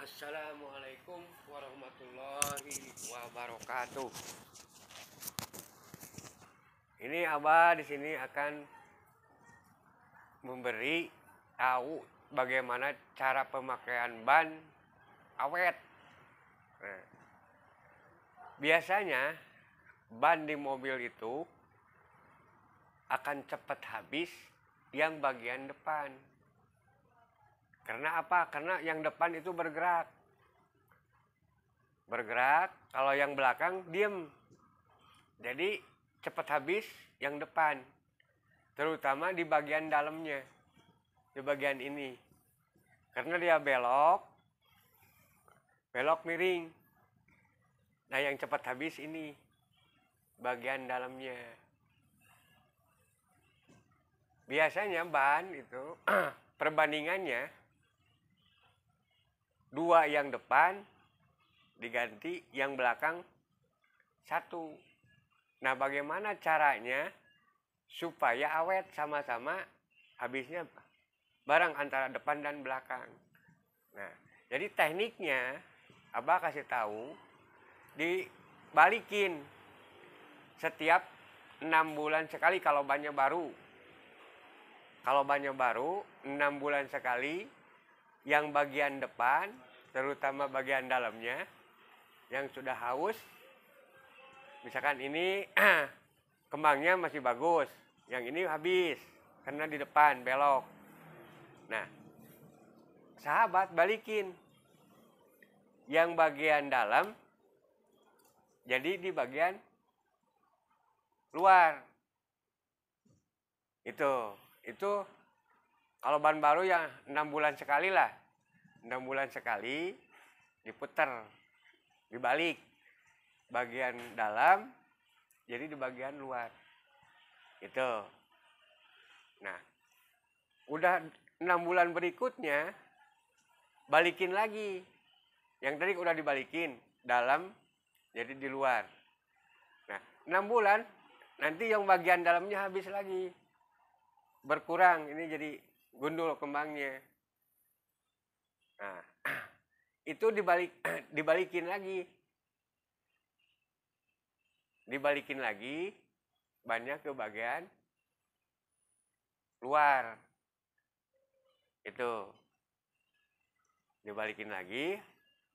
Assalamualaikum warahmatullahi wabarakatuh. Ini Abah di sini akan memberi tahu bagaimana cara pemakaian ban awet. Nah, biasanya ban di mobil itu akan cepat habis yang bagian depan. Karena apa? Karena yang depan itu bergerak. Kalau yang belakang diem. Jadi cepat habis yang depan. Terutama di bagian dalamnya. Di bagian ini. Karena dia belok miring. Nah, yang cepat habis ini bagian dalamnya. Biasanya ban itu perbandingannya 2 yang depan diganti yang belakang 1. Nah, bagaimana caranya supaya awet sama-sama habisnya bareng antara depan dan belakang. Nah, jadi tekniknya Abah kasih tahu dibalikin setiap 6 bulan sekali kalau bannya baru. Kalau bannya baru 6 bulan sekali yang bagian depan, terutama bagian dalamnya yang sudah haus. Misalkan ini kembangnya masih bagus, yang ini habis karena di depan belok. Nah, sahabat balikin yang bagian dalam jadi di bagian luar. Itu kalau ban baru yang 6 bulan sekali lah. 6 bulan sekali diputer, dibalik. Bagian dalam jadi di bagian luar. Itu. Nah, udah 6 bulan berikutnya balikin lagi. Yang tadi udah dibalikin, dalam jadi di luar. Nah, 6 bulan nanti yang bagian dalamnya habis lagi. Berkurang, ini jadi gundul kembangnya. Nah, itu dibalikin lagi. Dibalikin lagi bannya ke bagian luar. Itu. Dibalikin lagi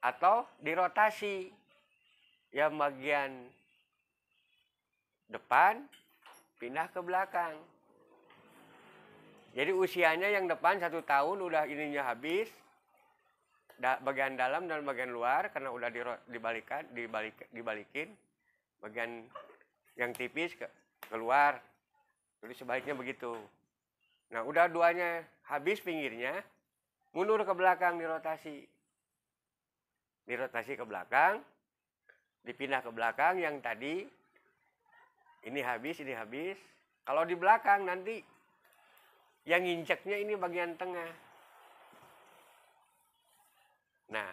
atau dirotasi. Yang bagian depan pindah ke belakang. Jadi usianya yang depan 1 tahun udah ininya habis. Bagian dalam dan bagian luar karena udah dibalikin. Bagian yang tipis keluar. Jadi sebaliknya begitu. Nah, udah duanya habis pinggirnya, mundur ke belakang dirotasi. Dirotasi ke belakang, dipindah ke belakang yang tadi ini habis. Kalau di belakang nanti yang nginjeknya ini bagian tengah. Nah,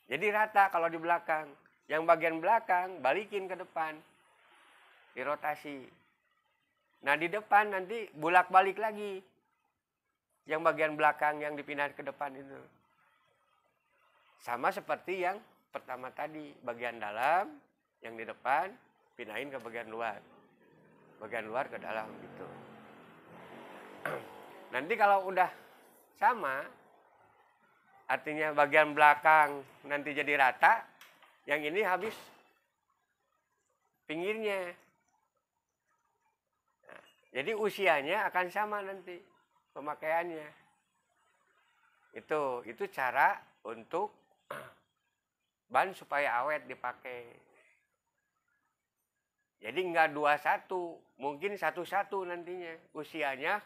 jadi rata kalau di belakang. Yang bagian belakang balikin ke depan. Dirotasi. Nah, di depan nanti bolak-balik lagi. Yang bagian belakang yang dipindah ke depan itu. Sama seperti yang pertama tadi. Bagian dalam, yang di depan, pindahin ke bagian luar. Bagian luar ke dalam gitu. Nanti kalau udah sama, artinya bagian belakang nanti jadi rata, yang ini habis pinggirnya. Nah, jadi usianya akan sama nanti pemakaiannya. Itu cara untuk ban supaya awet dipakai. Jadi enggak 21, mungkin 11 nantinya usianya.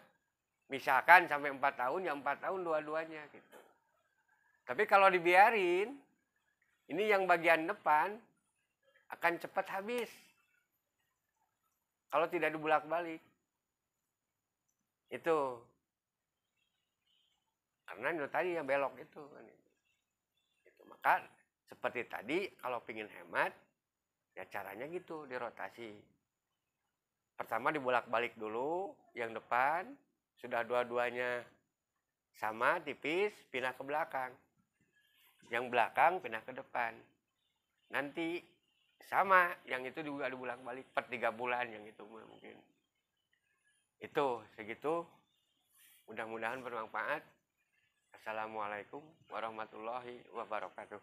Misalkan sampai 4 tahun, ya 4 tahun dua-duanya gitu. Tapi kalau dibiarin, ini yang bagian depan akan cepat habis. Kalau tidak dibulak-balik. Itu. Karena itu tadi yang belok itu. Maka seperti tadi, kalau pingin hemat, ya caranya gitu, dirotasi. Pertama dibulak-balik dulu, yang depan. Sudah dua-duanya sama tipis, pindah ke belakang. yang belakang pindah ke depan. Nanti sama, yang itu juga dibolak-balik per 3 bulan yang itu mungkin. Itu segitu. Mudah-mudahan bermanfaat. Assalamualaikum warahmatullahi wabarakatuh.